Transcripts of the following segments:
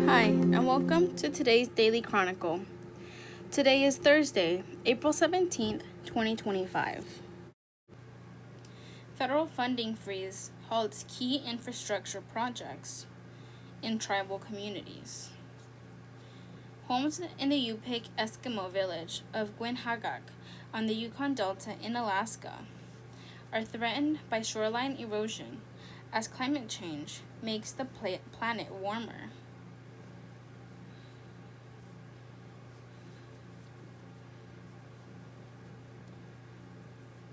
Hi, and welcome to today's Daily Chronicle. Today is Thursday, April 17th, 2025. Federal funding freeze halts key infrastructure projects in tribal communities. Homes in the Yupik Eskimo village of Gwinhagak on the Yukon Delta in Alaska are threatened by shoreline erosion as climate change makes the planet warmer.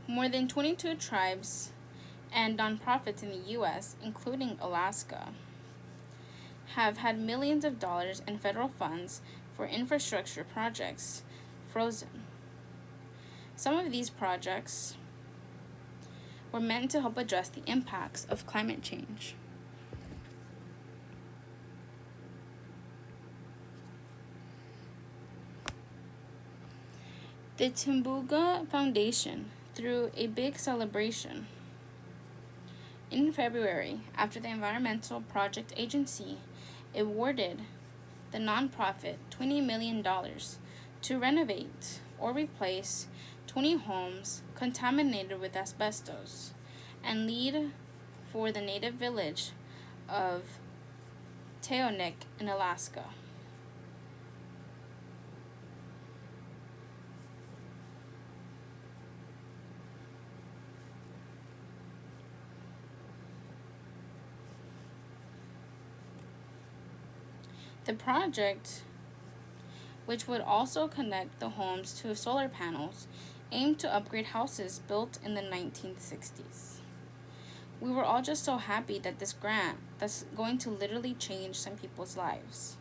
More than 22 tribes and nonprofits in the U.S., including Alaska, have had millions of dollars in federal funds for infrastructure projects frozen. Some of these projects were meant to help address the impacts of climate change. The Timbuga Foundation threw a big celebration in February after the Environmental Project Agency awarded the nonprofit $20 million to renovate or replace 20 homes contaminated with asbestos and lead for the native village of Teonik in Alaska. The project, which would also connect the homes to solar panels, aimed to upgrade houses built in the 1960s. We were all just so happy that this grant that's going to literally change some people's lives.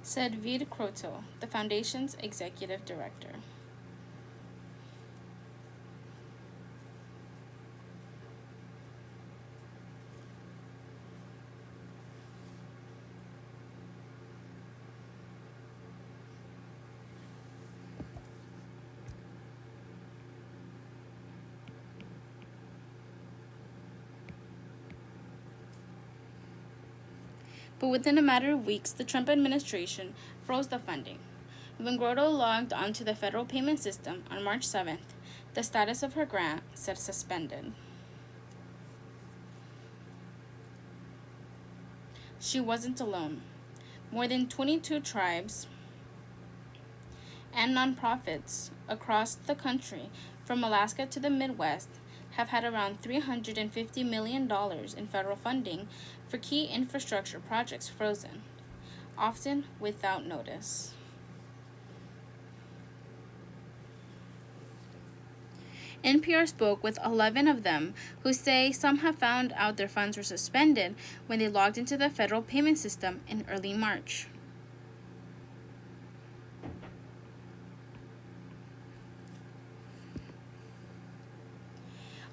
Said Vir Kroto, the foundation's executive director. But within a matter of weeks, the Trump administration froze the funding. When Grotto logged onto the federal payment system on March 7th, the status of her grant said suspended. She wasn't alone. More than 22 tribes and nonprofits across the country, from Alaska to the Midwest, have had around $350 million in federal funding for key infrastructure projects frozen, often without notice. NPR spoke with 11 of them who say some have found out their funds were suspended when they logged into the federal payment system in early March.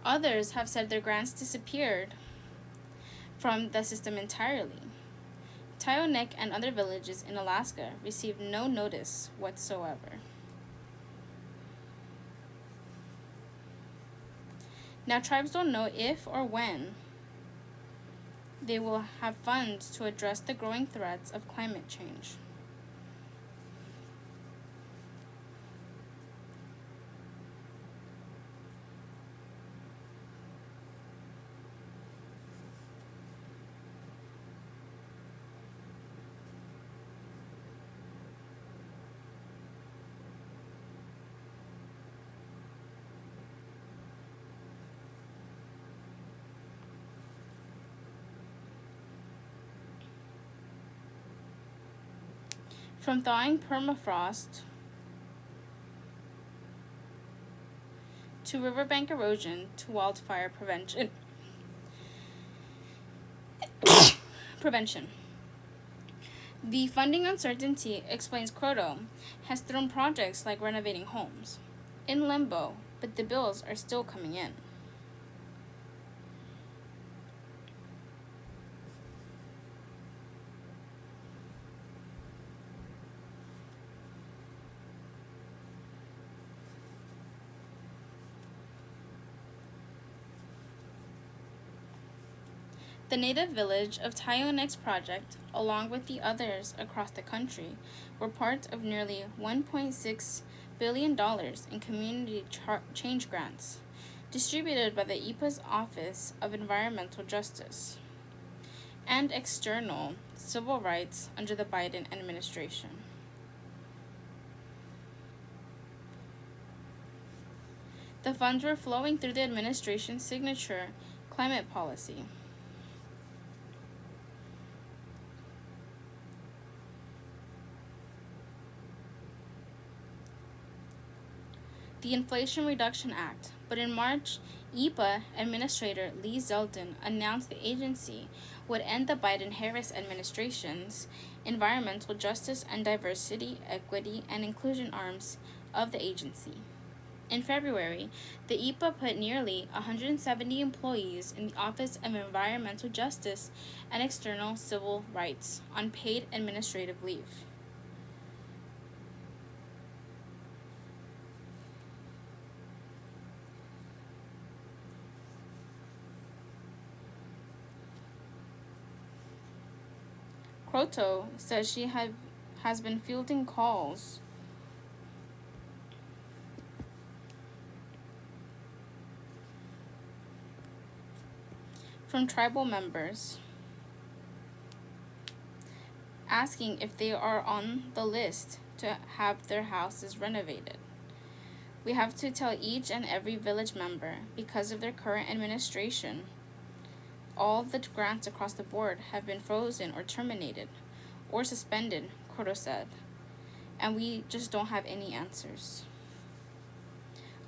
Others have said their grants disappeared from the system entirely. Teonik and other villages in Alaska received no notice whatsoever. Now, tribes don't know if or when they will have funds to address the growing threats of climate change. From thawing permafrost to riverbank erosion to wildfire prevention. The funding uncertainty, explains Kroto, has thrown projects like renovating homes in limbo, but the bills are still coming in. The native village of Tayonek's project, along with the others across the country, were part of nearly $1.6 billion in community change grants, distributed by the IPA's Office of Environmental Justice and external civil rights under the Biden administration. The funds were flowing through the administration's signature climate policy. The Inflation Reduction Act, but in March, EPA Administrator Lee Zeldin announced the agency would end the Biden-Harris administration's environmental justice and diversity, equity, and inclusion arms of the agency. In February, the EPA put nearly 170 employees in the Office of Environmental Justice and External Civil Rights on paid administrative leave. Croto says she has been fielding calls from tribal members asking if they are on the list to have their houses renovated. We have to tell each and every village member, because of their current administration, all the grants across the board have been frozen or terminated or suspended, Croto said, and we just don't have any answers.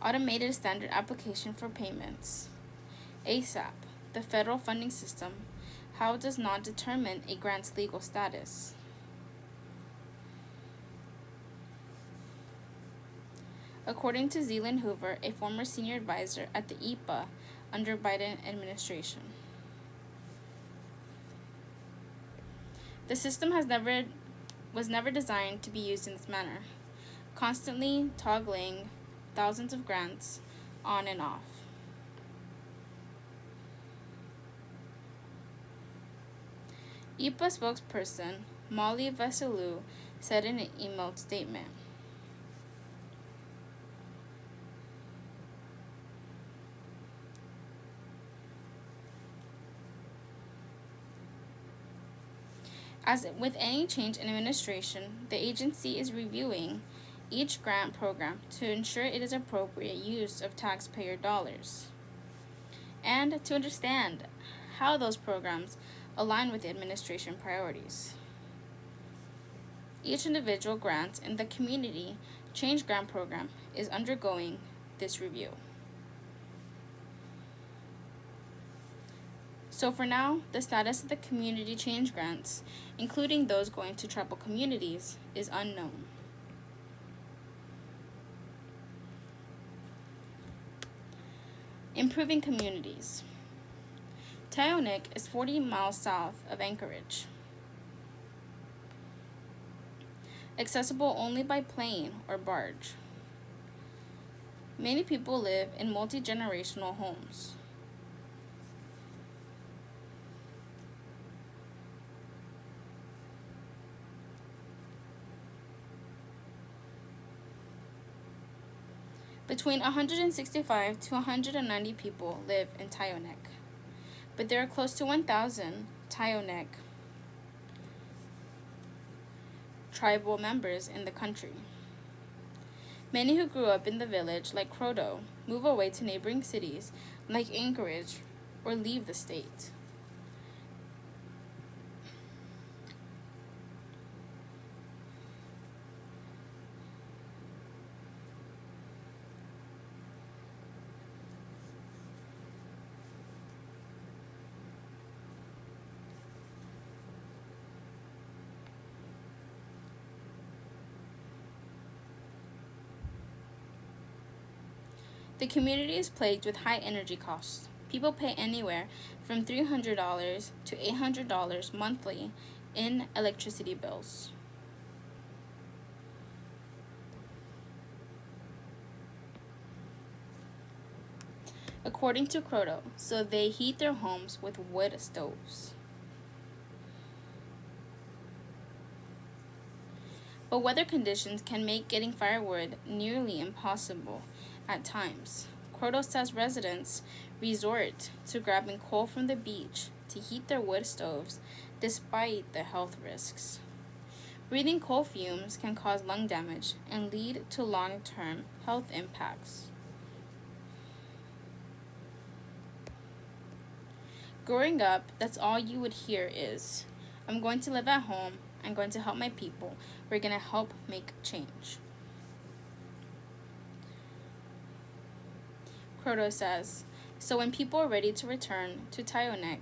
Automated Standard Application for Payments, ASAP, the federal funding system, how does not determine a grant's legal status. According to Zealand Hoover, a former senior advisor at the EPA under Biden administration. The system was never designed to be used in this manner, constantly toggling thousands of grants on and off. EPA spokesperson Molly Vasilou said in an emailed statement, as with any change in administration, the agency is reviewing each grant program to ensure it is appropriate use of taxpayer dollars and to understand how those programs align with the administration priorities. Each individual grant in the Community Change Grant Program is undergoing this review. So for now, the status of the community change grants, including those going to tribal communities, is unknown. Improving communities. Tyonek is 40 miles south of Anchorage, accessible only by plane or barge. Many people live in multi-generational homes. Between 165 to 190 people live in Tyonek, but there are close to 1,000 Tyonek tribal members in the country. Many who grew up in the village, like Croto, move away to neighboring cities like Anchorage or leave the state. The community is plagued with high energy costs. People pay anywhere from $300 to $800 monthly in electricity bills. according to Croto, so they heat their homes with wood stoves. But weather conditions can make getting firewood nearly impossible at times. Croto says residents resort to grabbing coal from the beach to heat their wood stoves despite the health risks. Breathing coal fumes can cause lung damage and lead to long-term health impacts. Growing up, that's all you would hear is, I'm going to live at home, I'm going to help my people, we're going to help make change. Croto says, so when people are ready to return to Tyonek,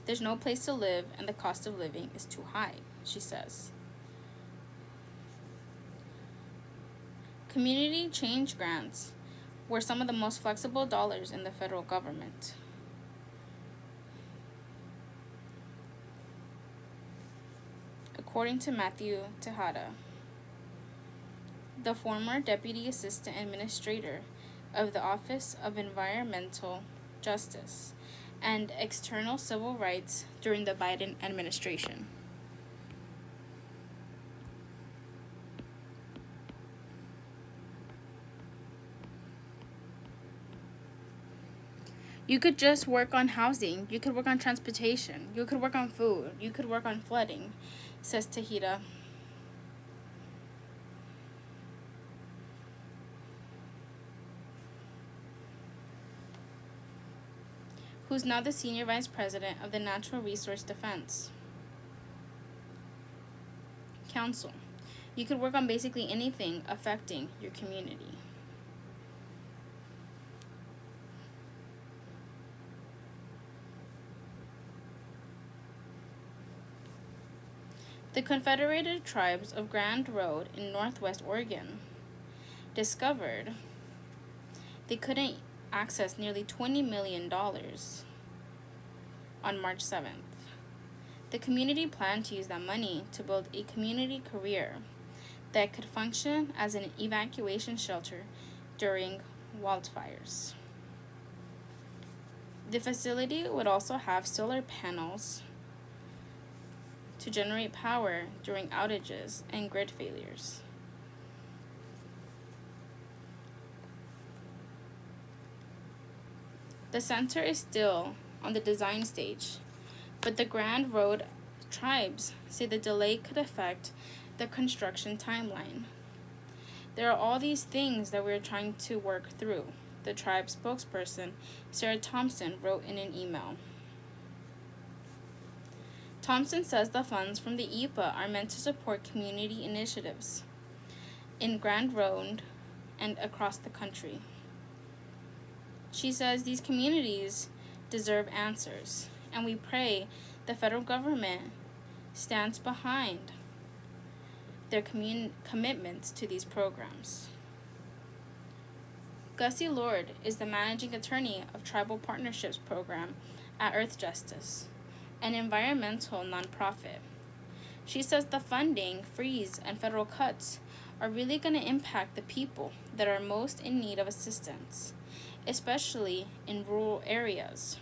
there's no place to live and the cost of living is too high, she says. Community change grants were some of the most flexible dollars in the federal government. According to Matthew Tejada, the former Deputy Assistant Administrator of the Office of Environmental Justice and External Civil Rights during the Biden administration. You could just work on housing, you could work on transportation, you could work on food, you could work on flooding, says Tejada. Who's now the Senior Vice President of the Natural Resource Defense Council. You could work on basically anything affecting your community. The Confederated Tribes of Grand Road in Northwest Oregon discovered they couldn't access nearly $20 million on March 7th. The community planned to use that money to build a community career that could function as an evacuation shelter during wildfires. The facility would also have solar panels to generate power during outages and grid failures. The center is still on the design stage, but the Grand Road tribes say the delay could affect the construction timeline. There are all these things that we're trying to work through, the tribe spokesperson, Sarah Thompson, wrote in an email. Thompson says the funds from the EPA are meant to support community initiatives in Grand Road and across the country. She says these communities deserve answers, and we pray the federal government stands behind their commitments to these programs. Gussie Lord is the managing attorney of Tribal Partnerships Program at Earth Justice, an environmental nonprofit. She says the funding freeze and federal cuts are really going to impact the people that are most in need of assistance, especially in rural areas.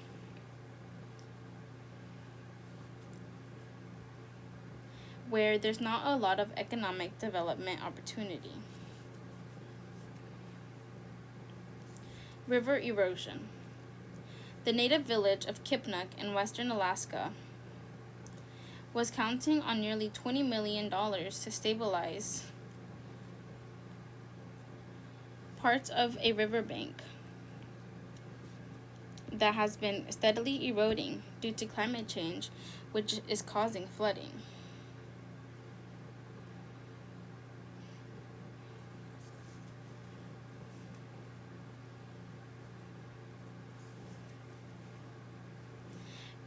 Where there's not a lot of economic development opportunity. River erosion. The native village of Kipnuk in western Alaska was counting on nearly $20 million to stabilize parts of a riverbank that has been steadily eroding due to climate change, which is causing flooding.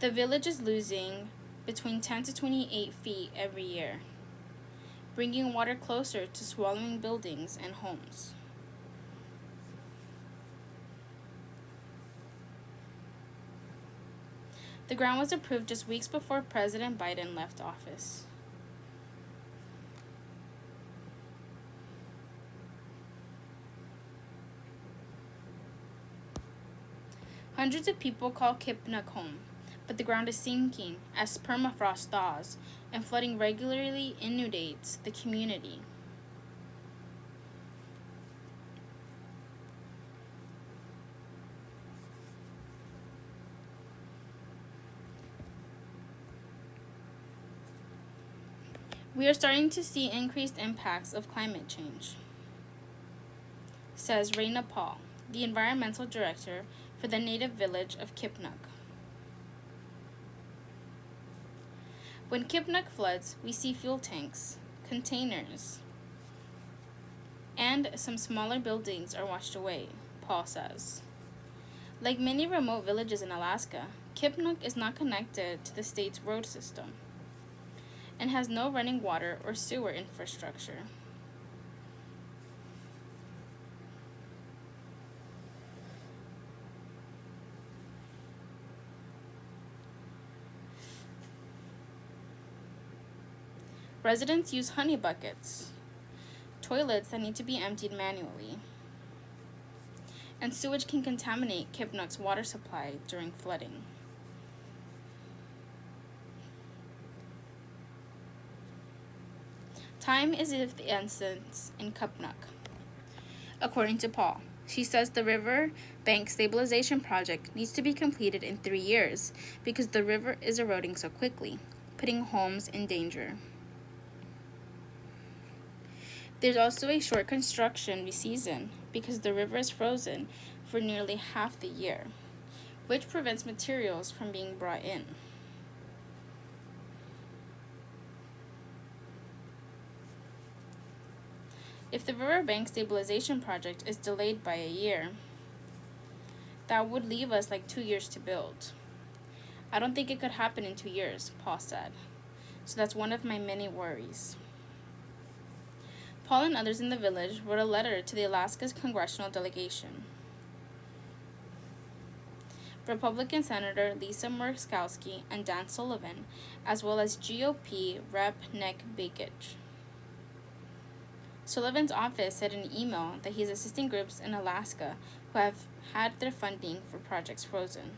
The village is losing between 10 to 28 feet every year, bringing water closer to swallowing buildings and homes. The grant was approved just weeks before President Biden left office. Hundreds of people call Kipnuk home, but the ground is sinking as permafrost thaws, and flooding regularly inundates the community. We are starting to see increased impacts of climate change, says Raina Paul, the environmental director for the native village of Kipnuk. When Kipnuk floods, we see fuel tanks, containers, and some smaller buildings are washed away, Paul says. Like many remote villages in Alaska, Kipnuk is not connected to the state's road system and has no running water or sewer infrastructure. Residents use honey buckets, toilets that need to be emptied manually, and sewage can contaminate Kipnuk's water supply during flooding. Time is of the essence in Kipnuk, according to Paul. She says the river bank stabilization project needs to be completed in 3 years because the river is eroding so quickly, putting homes in danger. There's also a short construction season because the river is frozen for nearly half the year, which prevents materials from being brought in. If the riverbank stabilization project is delayed by a year, that would leave us like 2 years to build. I don't think it could happen in 2 years, Paul said. So that's one of my many worries. Paul and others in the village wrote a letter to the Alaska's congressional delegation. Republican Senator Lisa Murkowski and Dan Sullivan, as well as GOP Rep. Nick Bakich. Sullivan's office said in an email that he is assisting groups in Alaska who have had their funding for projects frozen.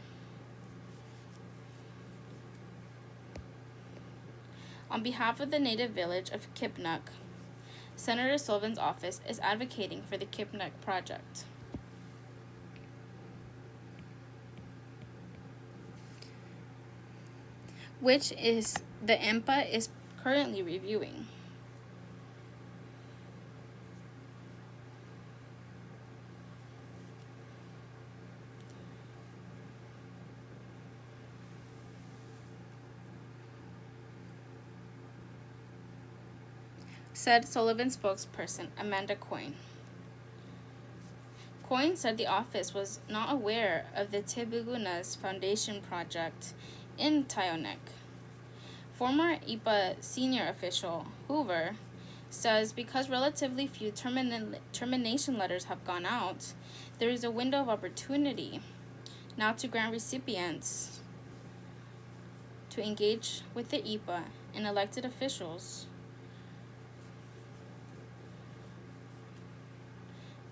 On behalf of the native village of Kipnuk, Senator Sullivan's office is advocating for the Kipnuk project. Which is the IMPA is currently reviewing. Said Sullivan spokesperson Amanda Coyne. Coyne said the office was not aware of the Tibugunas Foundation project in Tyonek. Former IPA senior official Hoover says because relatively few termination letters have gone out, there is a window of opportunity now to grant recipients to engage with the IPA and elected officials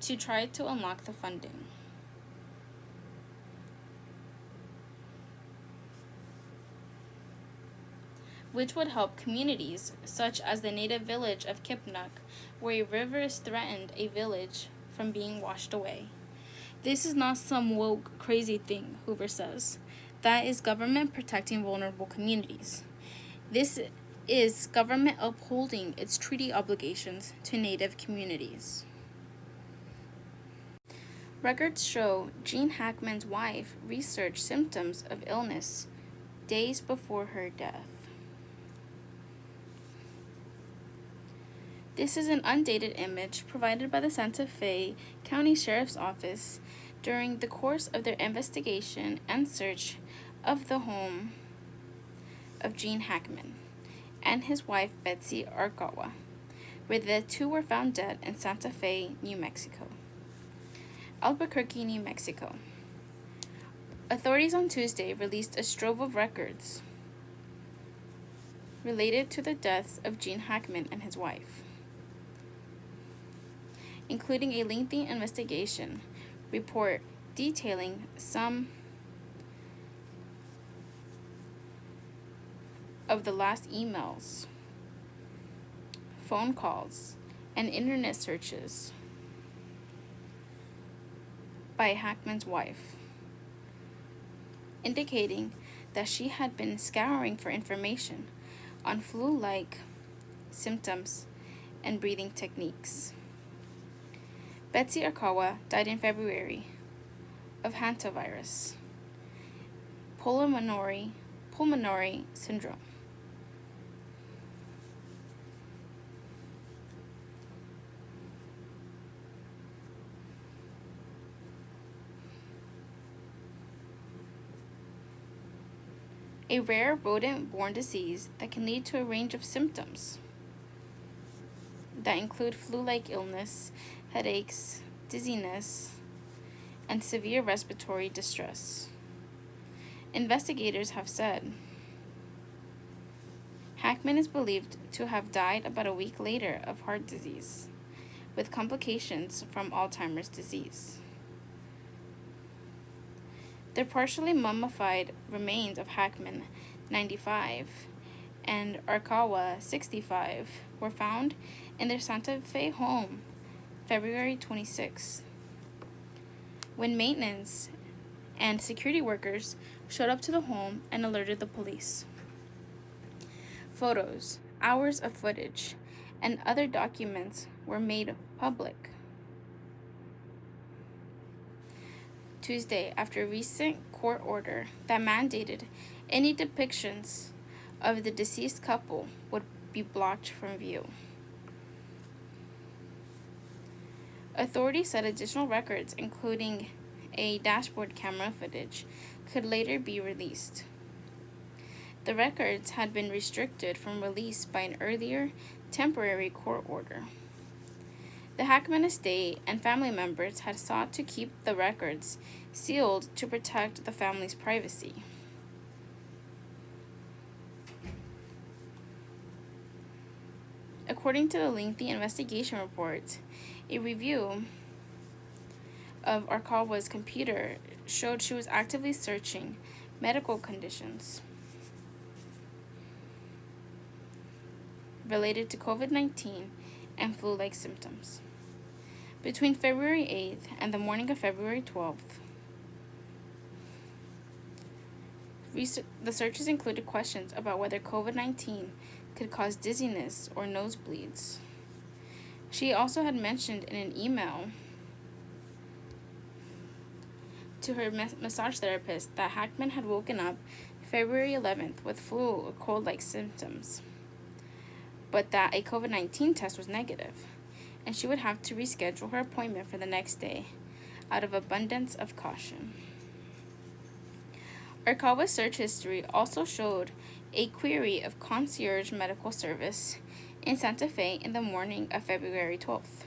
to try to unlock the funding. Which would help communities such as the native village of Kipnuk, where a river has threatened a village from being washed away. This is not some woke, crazy thing, Hoover says. That is government protecting vulnerable communities. This is government upholding its treaty obligations to native communities. Records show Gene Hackman's wife researched symptoms of illness days before her death. This is an undated image provided by the Santa Fe County Sheriff's Office during the course of their investigation and search of the home of Gene Hackman and his wife Betsy Arkawa, where the two were found dead in Santa Fe, New Mexico. Albuquerque, New Mexico. Authorities on Tuesday released a trove of records related to the deaths of Gene Hackman and his wife, including a lengthy investigation report detailing some of the last emails, phone calls, and internet searches by Hackman's wife, indicating that she had been scouring for information on flu-like symptoms and breathing techniques. Betsy Arkawa died in February of hantavirus, pulmonary syndrome. A rare rodent-borne disease that can lead to a range of symptoms that include flu-like illness, headaches, dizziness, and severe respiratory distress. Investigators have said Hackman is believed to have died about a week later of heart disease, with complications from Alzheimer's disease. The partially mummified remains of Hackman, 95, and Arkawa, 65, were found in their Santa Fe home February 26, when maintenance and security workers showed up to the home and alerted the police. Photos, hours of footage, and other documents were made public Tuesday after a recent court order that mandated any depictions of the deceased couple would be blocked from view. Authorities said additional records, including a dashboard camera footage, could later be released. The records had been restricted from release by an earlier temporary court order. The Hackman estate and family members had sought to keep the records sealed to protect the family's privacy. According to the lengthy investigation report, a review of Arkawa's computer showed she was actively searching medical conditions related to COVID-19 and flu-like symptoms. Between February 8th and the morning of February 12th, the searches included questions about whether COVID-19 could cause dizziness or nosebleeds. She also had mentioned in an email to her massage therapist that Hackman had woken up February 11th with flu or cold-like symptoms, but that a COVID-19 test was negative, and she would have to reschedule her appointment for the next day out of abundance of caution. Arkawa's search history also showed a query of concierge medical service in Santa Fe in the morning of February 12th.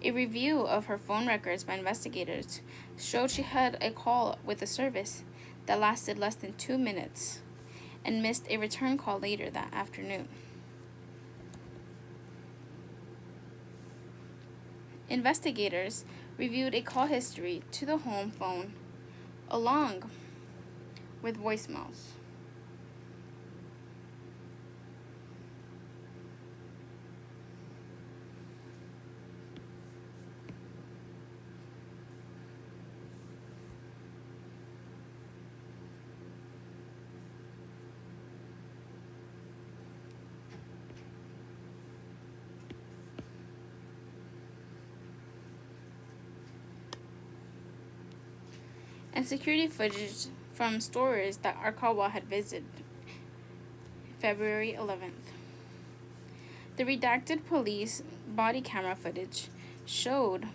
A review of her phone records by investigators showed she had a call with the service that lasted less than 2 minutes and missed a return call later that afternoon. Investigators reviewed a call history to the home phone along with voicemails. And security footage from stores that Arkawa had visited February 11th. The redacted police body camera footage showed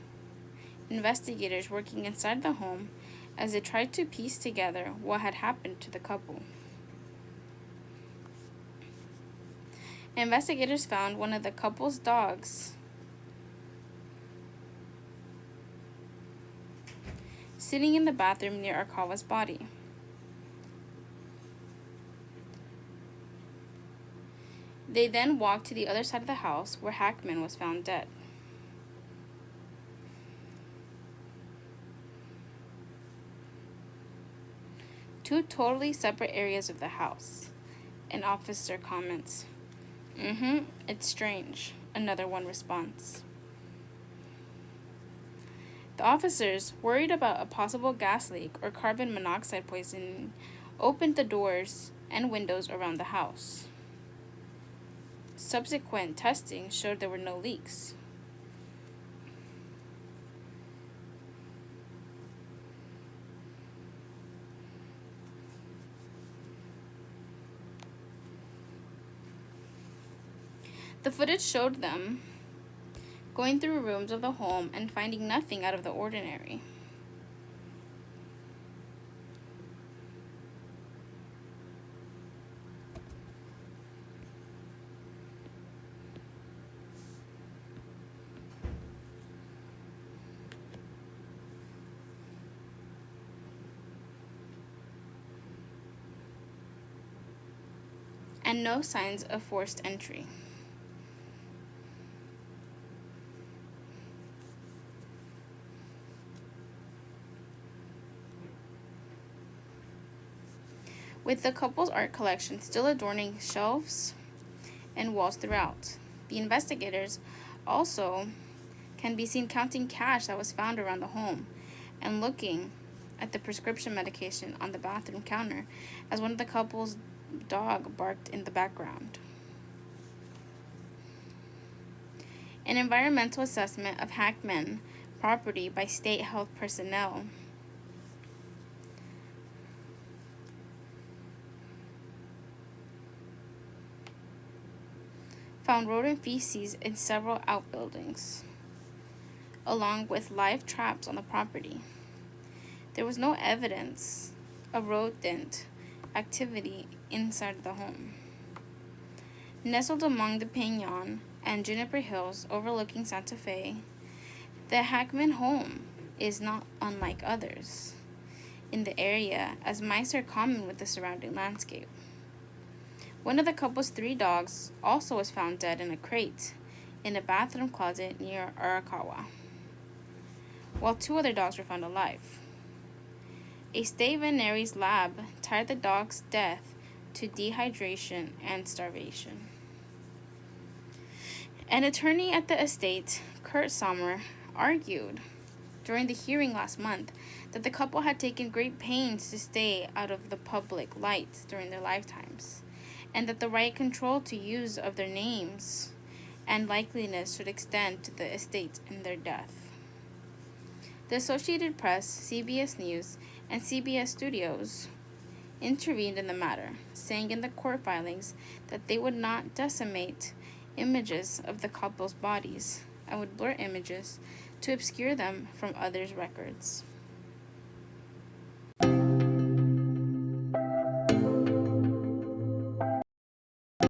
investigators working inside the home as they tried to piece together what had happened to the couple. Investigators found one of the couple's dogs sitting in the bathroom near Arkawa's body. They then walked to the other side of the house where Hackman was found dead. Two totally separate areas of the house, An officer comments. It's strange, another one responds. The officers, worried about a possible gas leak or carbon monoxide poisoning, opened the doors and windows around the house. Subsequent testing showed there were no leaks. The footage showed them going through rooms of the home and finding nothing out of the ordinary. And no signs of forced entry. With the couple's art collection still adorning shelves and walls throughout, the investigators also can be seen counting cash that was found around the home and looking at the prescription medication on the bathroom counter as one of the couple's dog barked in the background. An environmental assessment of Hackman property by state health personnel found rodent feces in several outbuildings, along with live traps on the property. There was no evidence of rodent activity inside the home. Nestled among the Pinon and Juniper Hills overlooking Santa Fe, the Hackman home is not unlike others in the area, as mice are common with the surrounding landscape. One of the couple's 3 dogs also was found dead in a crate in a bathroom closet near Arakawa, while 2 other dogs were found alive. A state veterinary's lab tied the dog's death to dehydration and starvation. An attorney at the estate, Kurt Sommer, argued during the hearing last month that the couple had taken great pains to stay out of the public light during their lifetimes, and that the right control to use of their names and likeliness should extend to the estate and their death. The Associated Press, CBS News, and CBS Studios intervened in the matter, saying in the court filings that they would not decimate images of the couple's bodies and would blur images to obscure them from others' records.